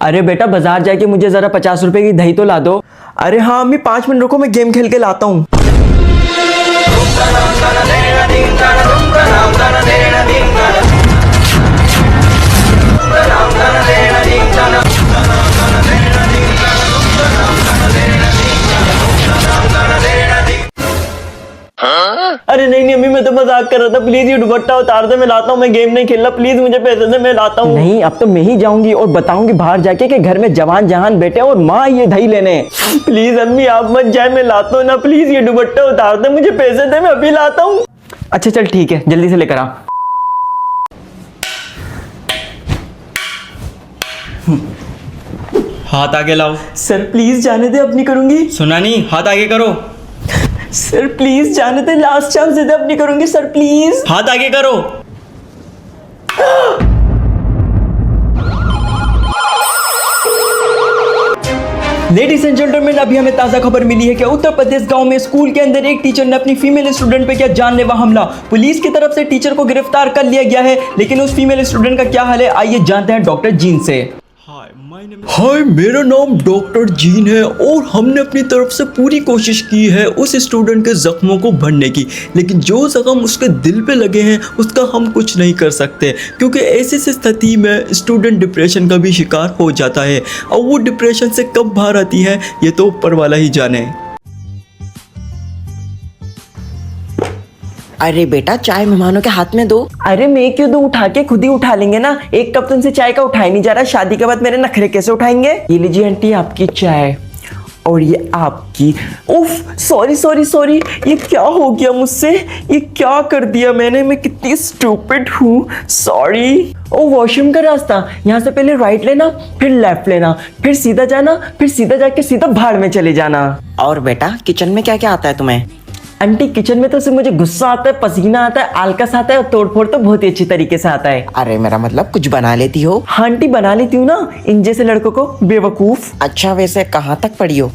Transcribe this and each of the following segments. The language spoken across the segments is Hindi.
अरे बेटा बाजार जाके मुझे जरा 50 रुपए की दही तो ला दो। अरे हाँ अम्मी 5 मिनट रुको, मैं गेम खेल के लाता हूँ। अरे नहीं नहीं अम्मी, मैं तो मजाक कर रहा था। प्लीज ये दुपट्टा उतार दे, मैं लाता हूँ। मैं गेम नहीं खेलना, प्लीज मुझे पैसे दे, मैं लाता हूँ। नहीं अब तो मैं ही जाऊंगी और बताऊंगी बाहर जाके कि घर में जवान जहान बेटे और माँ ये दही लेने। प्लीज अम्मी आप मत जाए, मैं लाता हूँ ना। प्लीज ये दुपट्टा उतार दे, मुझे पैसे दे, मैं अभी लाता हूँ। अच्छा चल ठीक है, जल्दी से लेकर आ। हाथ आगे लाओ। सर प्लीज जाने दे, अब नहीं करूंगी। सुना नहीं, हाथ आगे करो। सर प्लीज जाने दे, लास्ट चांस दे दे, अब नहीं करूंगी सर प्लीज। हाथ आगे करो। लेडीज एंड जेंटलमैन, अभी हमें ताजा खबर मिली है कि उत्तर प्रदेश गांव में स्कूल के अंदर एक टीचर ने अपनी फीमेल स्टूडेंट पे किया जानलेवा हमला। पुलिस की तरफ से टीचर को गिरफ्तार कर लिया गया है, लेकिन उस फीमेल स्टूडेंट का क्या हाल है आइए जानते हैं डॉक्टर जीन से। हाय मेरा नाम डॉक्टर जीन है और हमने अपनी तरफ से पूरी कोशिश की है उस स्टूडेंट के जख्मों को भरने की, लेकिन जो जख्म उसके दिल पे लगे हैं उसका हम कुछ नहीं कर सकते, क्योंकि ऐसी स्थिति में स्टूडेंट डिप्रेशन का भी शिकार हो जाता है। और वो डिप्रेशन से कब बाहर आती है ये तो ऊपर वाला ही जाने। अरे बेटा चाय मेहमानों के हाथ में दो। अरे मैं क्यों दूं, उठा के खुद ही उठा लेंगे ना। एक कप तुमसे चाय का उठाई नहीं जा रहा, शादी के बाद मेरे नखरे कैसे उठाएंगे। ये लीजिए आंटी आपकी चाय और ये आपकी। उफ सॉरी सॉरी सॉरी, ये क्या हो गया मुझसे, ये क्या कर दिया मैंने, मैं कितनी स्टूपिड हूँ। सॉरी। ओ वॉशरूम का रास्ता, यहाँ से पहले राइट लेना, फिर लेफ्ट लेना, फिर सीधा जाना, फिर सीधा जाके सीधा भाड़ में चले जाना। और बेटा किचन में क्या क्या आता है तुम्हें? आंटी किचन में तो सिर्फ मुझे गुस्सा आता है, पसीना आता है, आलकस आता है और तोड़फोड़ तो बहुत ही अच्छी तरीके से आता है। अरे मेरा मतलब कुछ बना लेती हो? हाँ आंटी बना लेती हूँ ना, इन जैसे लड़कों को बेवकूफ। अच्छा वैसे कहाँ तक पढ़ी हो?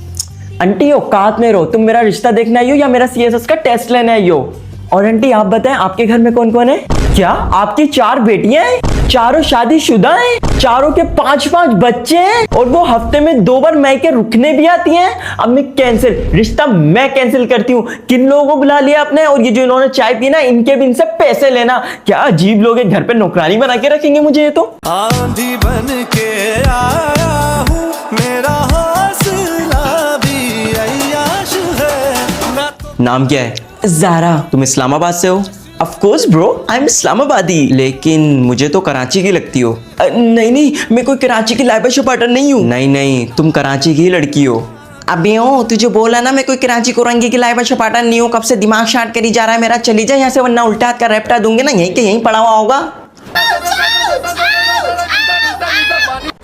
आंटी औकात में रहो, तुम मेरा रिश्ता देखने आई हो या मेरा सीएसएस का टेस्ट लेने आई हो? और आंटी आप बताएं आपके घर में कौन कौन है? क्या आपकी 4 बेटियां हैं? चारों शादीशुदा हैं? चारों के 5-5 बच्चे हैं और वो हफ्ते में 2 बार मैके रुकने भी आती हैं। अब मैं कैंसिल, रिश्ता मैं कैंसिल करती हूँ। किन लोगों को बुला लिया आपने? और ये जो इन्होंने चाय पी ना, इनके भी इनसे पैसे लेना। क्या अजीब लोग हैं, घर पे नौकरानी बना के रखेंगे मुझे ये तो। आंधी बन के आया हूँ, मेरा हौसला भी अय्याश है। नाम क्या है? ज़ारा। तुम इस्लामाबाद से हो? Of course bro, I am Islamabadi. लेकिन मुझे तो कराची की लगती हो। नहीं नहीं, मैं कोई कराची की लाइबा शपाटर नहीं हूँ। नहीं नहीं, तुम कराची की लड़की हो। अबे ओ तुझे बोला ना मैं कोई कराची कोरंगी की लाइबा छपाटा नहीं हूँ। कब से दिमाग शार्ट करी जा रहा है मेरा। चली जा यहाँ से, वरना उल्टा हाथ का रैप्टा दूंगे ना, यहीं के यहीं पड़ा हुआ होगा।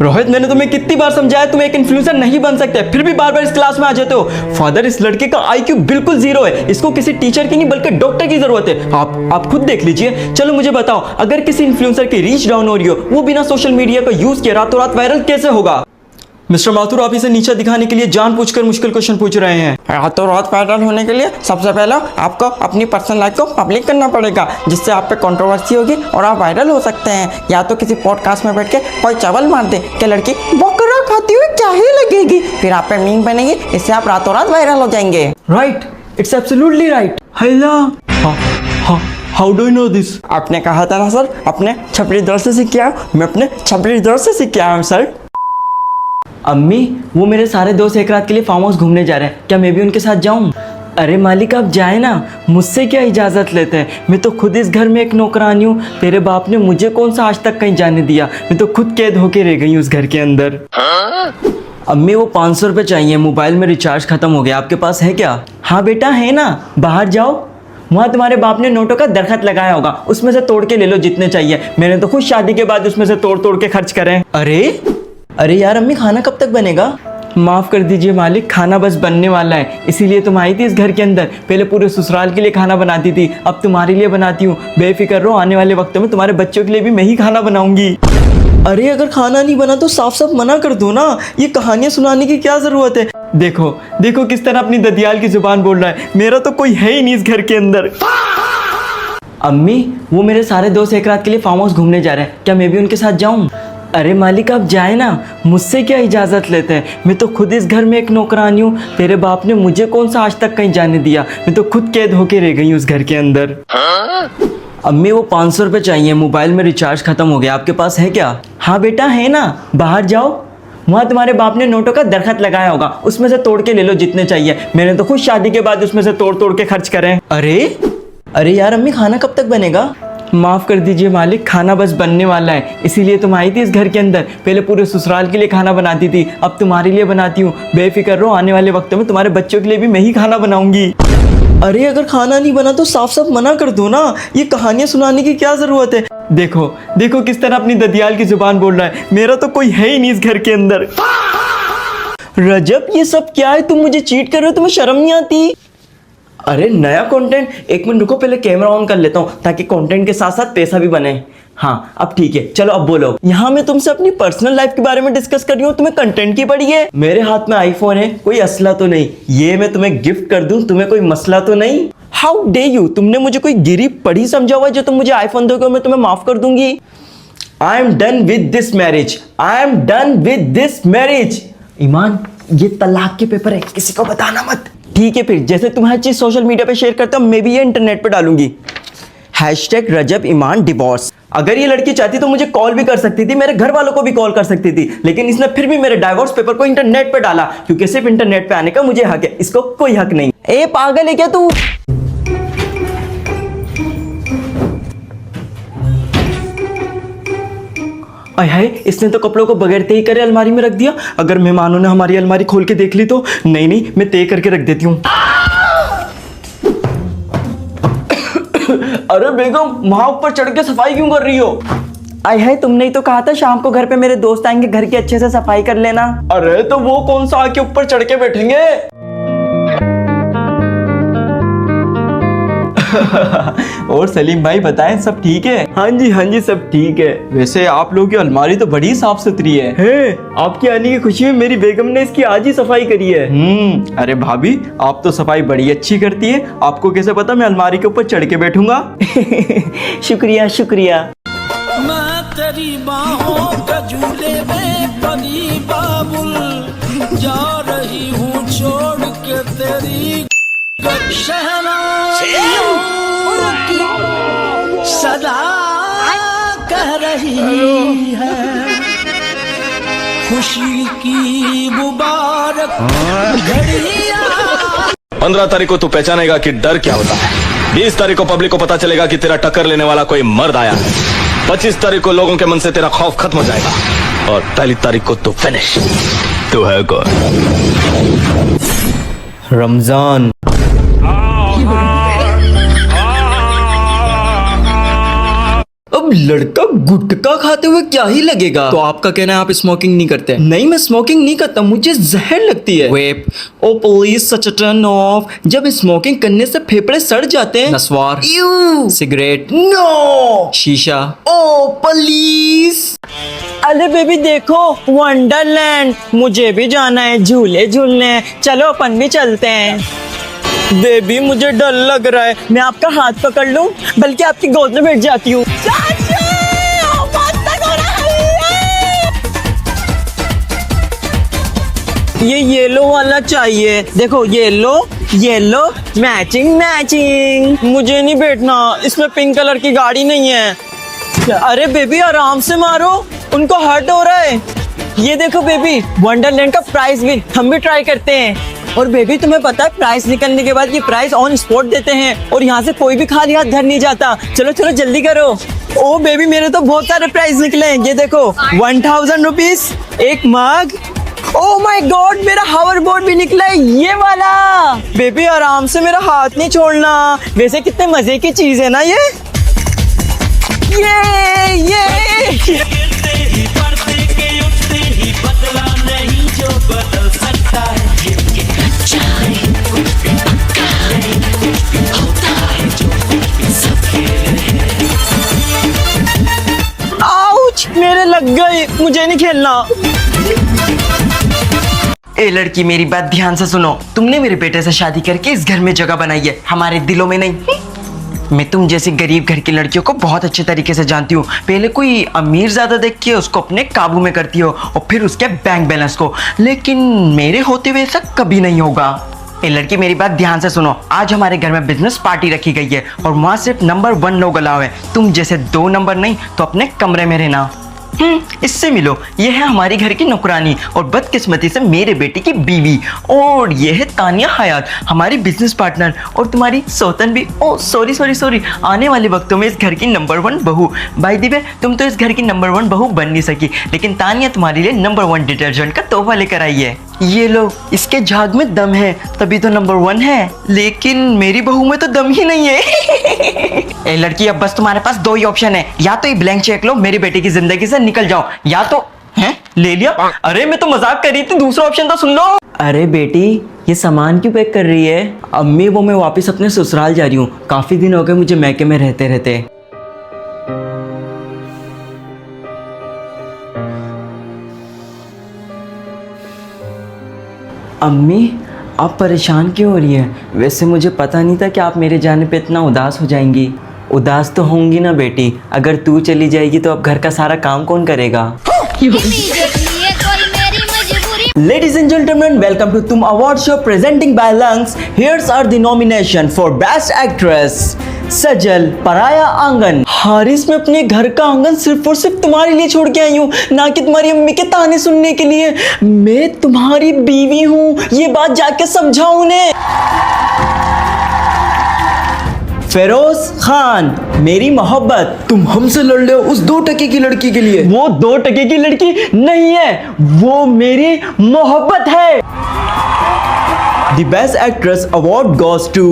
रोहित मैंने तुम्हें कितनी बार समझाया तुम एक इन्फ्लुएंसर नहीं बन सकते, फिर भी बार बार इस क्लास में आ जाते हो। फादर इस लड़के का आईक्यू बिल्कुल 0 है, इसको किसी टीचर की नहीं बल्कि डॉक्टर की जरूरत है। आप खुद देख लीजिए। चलो मुझे बताओ, अगर किसी इन्फ्लुएंसर की रीच डाउन हो रही हो, वो बिना सोशल मीडिया का यूज किए रातों रात वायरल कैसे होगा? मिस्टर माथुर आप इसे नीचा दिखाने के लिए जानबूझकर मुश्किल क्वेश्चन पूछ रहे हैं। रातों रात वायरल होने के लिए सबसे पहले आपको अपनी पर्सनल लाइफ को पब्लिक करना पड़ेगा, जिससे आप पे कंट्रोवर्सी होगी और आप वायरल हो सकते हैं। या तो किसी पॉडकास्ट में बैठ के कोई चावल मार दे कि लड़की बकरा खाती हुई क्या ही लगेगी, फिर आप पे मीम बनेगी, इससे आप रातों रात वायरल हो जाएंगे। Right, it's absolutely right. हैला how do you know this? आपने कहा था ना सर, अपने छपरी दर से सीख किया, मैं अपने छपरी दर से सीख किया हूँ सर। अम्मी वो मेरे सारे दोस्त एक रात के लिए फार्म हाउस घूमने जा रहे हैं, क्या मैं भी उनके साथ जाऊं? अरे मालिक आप जाए ना, मुझसे क्या इजाज़त लेते हैं? मैं तो खुद इस घर में एक नौकरानी हूँ। तेरे बाप ने मुझे कौन सा आज तक कहीं जाने दिया, मैं तो खुद कैद होके रह गई उस घर के अंदर। अम्मी वो 500 रुपये चाहिए, मोबाइल में रिचार्ज खत्म हो गया, आपके पास है क्या? हाँ बेटा है ना, बाहर जाओ, वहाँ तुम्हारे बाप ने नोटों का दरखत लगाया होगा, उसमें से तोड़ के ले लो जितने चाहिए। मैंने तो खुद शादी के बाद उसमें से तोड़ तोड़ के खर्च करे। अरे यार अम्मी खाना कब तक बनेगा? माफ़ कर दीजिए मालिक, खाना बस बनने वाला है, इसीलिए तुम आई थी इस घर के अंदर। पहले पूरे ससुराल के लिए खाना बनाती थी, अब तुम्हारे लिए बनाती हूँ। बेफिक्र रहो, आने वाले वक्तों में तुम्हारे बच्चों के लिए भी मैं ही खाना बनाऊंगी। अरे अगर खाना नहीं बना तो साफ साफ मना कर दो ना, ये कहानियां सुनाने की क्या जरूरत है? देखो देखो किस तरह अपनी ददियाल की जुबान बोल रहा है, मेरा तो कोई है ही नहीं इस घर के अंदर। अम्मी वो मेरे सारे दोस्त एक रात के लिए फार्म हाउस घूमने जा रहे हैं, क्या मैं भी उनके साथ जाऊं? अरे मालिक आप जाए ना, मुझसे क्या इजाज़त लेते हैं? मैं तो खुद इस घर में एक नौकरानी हूँ। तेरे बाप ने मुझे कौन सा आज तक कहीं जाने दिया? मैं तो खुद कैद होके रह गई हूँ उस घर के अंदर। अम्मी वो 500 रुपये चाहिए, मोबाइल में रिचार्ज खत्म हो गया, आपके पास है क्या? हाँ बेटा है ना, बाहर जाओ, वहाँ तुम्हारे बाप ने नोटों का दरखत लगाया होगा, उसमें से तोड़ के ले लो जितने चाहिए। मैंने तो खुद शादी के बाद उसमें से तोड़ तोड़ के खर्च करे। अरे यार अम्मी खाना कब तक बनेगा? माफ़ कर दीजिए मालिक, खाना बस बनने वाला है, इसीलिए तुम आई थी इस घर के अंदर। पहले पूरे ससुराल के लिए खाना बनाती थी, अब तुम्हारे लिए बनाती हूँ। बेफिक्र रहो, आने वाले वक्त में तुम्हारे बच्चों के लिए भी मैं ही खाना बनाऊंगी। अरे अगर खाना नहीं बना तो साफ साफ मना कर दो ना, ये कहानियां सुनाने की क्या जरूरत है? देखो देखो किस तरह अपनी ददियाल की जुबान बोल रहा है। मेरा तो कोई है ही नहीं इस घर के अंदर। रजब ये सब क्या है? तुम मुझे चीट कर रहे हो, तुम्हें शर्म नहीं आती? अरे नया कंटेंट, एक मिनट रुको, पहले कैमरा ऑन कर लेता हूँ ताकि कंटेंट के साथ साथ पैसा भी बने। हाँ अब ठीक है, चलो अब बोलो। यहाँ मैं तुमसे अपनी पर्सनल लाइफ के बारे में डिस्कस कर रही हूँ, तुम्हें कंटेंट की पड़ी है? मेरे हाथ में आईफोन है, कोई असला तो नहीं, ये मैं तुम्हें गिफ्ट कर दूं, तुम्हें कोई मसला तो नहीं? हाउ डे यू, तुमने मुझे कोई गिरी पढ़ी समझा हुआ है जो तुम मुझे आईफोन दोगे और मैं तुम्हें माफ कर दूंगी? I am done with this marriage, I am done with this marriage. Iman ये तलाक के पेपर है, किसी को बताना मत। ठीक है फिर, जैसे तुम हर चीज सोशल मीडिया पे शेयर करते हो, मैं भी ये इंटरनेट पे डालूंगी। हैशटैग रजब ईमान डिवोर्स। अगर ये लड़की चाहती तो मुझे कॉल भी कर सकती थी, मेरे घर वालों को भी कॉल कर सकती थी, लेकिन इसने फिर भी मेरे डाइवोर्स पेपर को इंटरनेट पे डाला, क्योंकि सिर्फ इंटरनेट पे आने का मुझे हक है, इसको कोई हक नहीं। ए पागल है क्या तू? आय हाय, इसने तो कपड़ों को बगैर तय करे अलमारी में रख दिया। अगर मेहमानों ने हमारी अलमारी खोल के देख ली तो? नहीं, मैं तय करके रख देती हूँ। अरे बेगम, वहां ऊपर चढ़ के सफाई क्यों कर रही हो? आय हाय, तुमने ही तो कहा था शाम को घर पे मेरे दोस्त आएंगे, घर की अच्छे से सफाई कर लेना। अरे तो वो कौन सा आके ऊपर चढ़ के बैठेंगे? और सलीम भाई बताएं, सब ठीक है? हाँ जी सब ठीक है। वैसे आप लोगों की अलमारी तो बड़ी साफ सुथरी है। आपकी आने की खुशी में मेरी बेगम ने इसकी आज ही सफाई करी है। अरे भाभी, आप तो सफाई बड़ी अच्छी करती है, आपको कैसे पता मैं अलमारी के ऊपर चढ़ के बैठूंगा? शुक्रिया शुक्रिया। मैं तेरी बाहों का झूले में परी बाबुल जा रही हूँ छोड़ के तेरी सदा कह रही है खुशी की मुबारक घड़ियां। 15 तारीख को तू पहचानेगा कि डर क्या होता है। 20 तारीख को पब्लिक को पता चलेगा कि तेरा टक्कर लेने वाला कोई मर्द आया है। 25 तारीख को लोगों के मन से तेरा खौफ खत्म हो जाएगा और पहली तारीख को तू फिनिश। तू है कौन? रमजान। अब लड़का गुटखा खाते हुए क्या ही लगेगा? तो आपका कहना है आप स्मोकिंग नहीं करते? नहीं, मैं स्मोकिंग नहीं करता, मुझे जहर लगती है। Vape, oh please such a turn off. जब स्मोकिंग करने से फेफड़े सड़ जाते हैं। नस्वार, यू। Cigarette, no. शीशा, ओ प्लीज। अरे बेबी देखो वंडरलैंड, मुझे भी जाना है झूले झूलने, चलो अपन भी चलते हैं। बेबी मुझे डर लग रहा है, मैं आपका हाथ पकड़ लूं, बल्कि आपकी गोद में बैठ जाती हूँ। ये येलो वाला चाहिए, देखो येलो येलो मैचिंग मैचिंग। मुझे नहीं बैठना, इसमें पिंक कलर की गाड़ी नहीं है। अरे बेबी आराम से मारो, उनको हर्ट हो रहा है। ये देखो बेबी, वंडरलैंड का प्राइस भी, हम भी ट्राई करते हैं। और बेबी तुम्हें पता है प्राइस निकलने के बाद ये प्राइस ऑन स्पॉट देते हैं और यहाँ से कोई भी खाली हाथ घर नहीं जाता। चलो चलो जल्दी करो। ओ बेबी मेरे तो बहुत सारे प्राइस निकले हैं, ये देखो 1000 रुपीज, एक मग। ओ माय गॉड, मेरा हावर बोर्ड भी निकला है, ये वाला। बेबी आराम से, मेरा हाथ नहीं छोड़ना। वैसे कितने मजे की चीज है ना ये। आउच, मेरे लग गए, मुझे नहीं खेलना। ए लड़की मेरी बात ध्यान से सुनो, तुमने मेरे बेटे से शादी करके इस घर में जगह बनाई है, हमारे दिलों में नहीं। मैं तुम जैसी गरीब घर की लड़कियों को बहुत अच्छे तरीके से जानती हूँ। पहले कोई अमीर ज़्यादा देख के उसको अपने काबू में करती हो और फिर उसके बैंक बैलेंस को, लेकिन मेरे होते हुए ऐसा कभी नहीं होगा। ए लड़की, मेरी बात ध्यान से सुनो। आज हमारे घर में बिजनेस पार्टी रखी गई है और वहाँ सिर्फ नंबर 1 लोग अलाउ है। तुम जैसे 2 नंबर नहीं तो अपने कमरे में रहना। इससे मिलो। ये है हमारी घर की नौकरानी और बदकिस्मती से मेरे बेटी की बीवी, और ये है तानिया हयात, हमारी बिजनेस पार्टनर, और तुम्हारी सौतन भी। ओ सॉरी, आने वाले वक्तों में इस घर की नंबर 1 बहू। बाय द वे, तुम तो इस घर की नंबर 1 बहू बन नहीं सकी, लेकिन तानिया तुम्हारे लिए नंबर 1 डिटर्जेंट का तोहफा लेकर आई है। ये लो, इसके झाग में दम है तभी तो नंबर 1 है, लेकिन मेरी बहू में तो दम ही नहीं है। ए लड़की, अब बस तुम्हारे पास 2 ही ऑप्शन है, या तो ये ब्लैंक चेक लो, मेरी बेटी की जिंदगी से निकल जाओ, या तो हैं ले लिया। अरे मैं तो मजाक कर रही थी, दूसरा ऑप्शन तो सुन लो। अरे बेटी, ये सामान क्यों पैक कर रही है? अम्मी, वो मैं वापस अपने ससुराल जा रही हूँ। काफी दिन हो गए मुझे मैके में रहते रहते। अम्मी, आप परेशान क्यों हो रही है? वैसे मुझे पता नहीं था कि आप मेरे जाने पे इतना उदास हो जाएंगी। उदास तो होंगी ना बेटी, अगर तू चली जाएगी तो अब घर का सारा काम कौन करेगा? Ladies and gentlemen, welcome to तुम award show presenting by Lungs. Here's are the nomination for Best Actress. सजल, पराया आंगन। हारिस, मैं अपने घर का आंगन सिर्फ और सिर्फ तुम्हारे लिए छोड़ के आई हूँ, ना कि तुम्हारी अम्मी के ताने सुनने के लिए। मैं तुम्हारी बीवी हूँ, ये बात जाके समझाओ उन्हें। फेरोज खान, मेरी मोहब्बत। तुम हमसे लड़ रहे हो उस 2 टके की लड़की के लिए। वो 2 टके की लड़की नहीं है, वो मेरी मोहब्बत है। The Best Actress Award goes to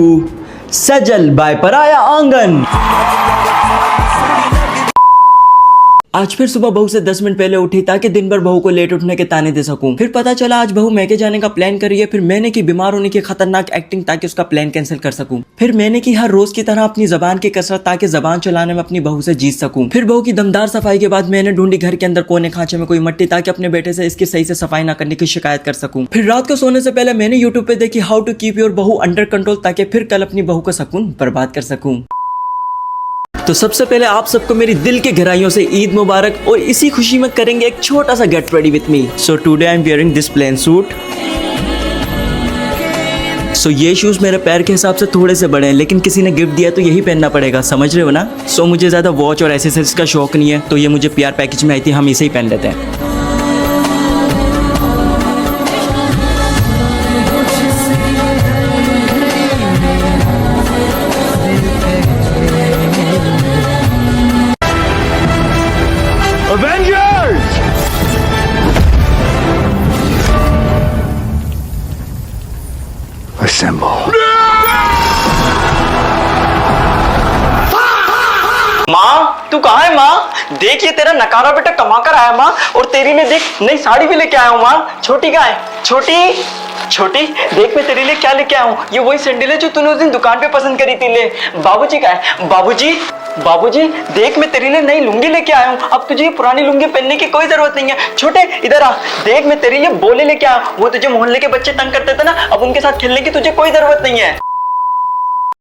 Sajal by Paraya Aangan. आज फिर सुबह बहू से 10 मिनट पहले उठी ताकि दिन भर बहू को लेट उठने के ताने दे सकूं। फिर पता चला आज बहू मैके जाने का प्लान कर रही है। फिर मैंने की बीमार होने की खतरनाक एक्टिंग ताकि उसका प्लान कैंसिल कर सकूं। फिर मैंने की हर रोज की तरह अपनी जबान की कसरत ताकि जबान चलाने में अपनी बहू से जीत सकूं। फिर बहू की दमदार सफाई के बाद मैंने ढूंढी घर के अंदर कोने खांचे में कोई मट्टी ताकि अपने बेटे से इसकी सही से सफाई ना करने की शिकायत कर सकूं। फिर रात को सोने से पहले मैंने यूट्यूब पे देखी हाउ टू कीप योर बहू अंडर कंट्रोल ताकि फिर कल अपनी बहू का सुकून बर्बाद कर सकूं। तो सबसे पहले आप सबको मेरी दिल के गहराइयों से ईद मुबारक, और इसी खुशी में करेंगे एक छोटा सा get ready with me. So today I am wearing this plain suit. So ये शूज मेरे पैर के हिसाब से थोड़े से बड़े हैं, लेकिन किसी ने गिफ्ट दिया तो यही पहनना पड़ेगा, समझ रहे हो ना? सो मुझे ज्यादा वॉच और एसेसरीज का शौक नहीं है, तो ये मुझे PR पैकेज में आई थी, हम इसे ही पहन लेते हैं। माँ, तू कहाँ है माँ? देख, ये तेरा नकारा बेटा कमा कर आया माँ, और तेरी लिए देख नई साड़ी भी लेके आया हूँ माँ। छोटी कहाँ है? छोटी देख, मैं तेरे लिए क्या लेके आया हूँ। ये वही सैंडल है जो तूने उस दिन दुकान पे पसंद करी थी। ले। बाबूजी कहाँ है? बाबूजी देख, मैं तेरे लिए नई लुंगी लेके आया हूँ। अब तुझे ये पुरानी लुंगी पहनने की कोई जरूरत नहीं है। छोटे, इधर आ। देख, मैं तेरे लिए बोले लेके आया हूँ। वो तुझे मोहल्ले के बच्चे तंग करते थे ना, अब उनके साथ खेलने की तुझे कोई जरूरत नहीं है।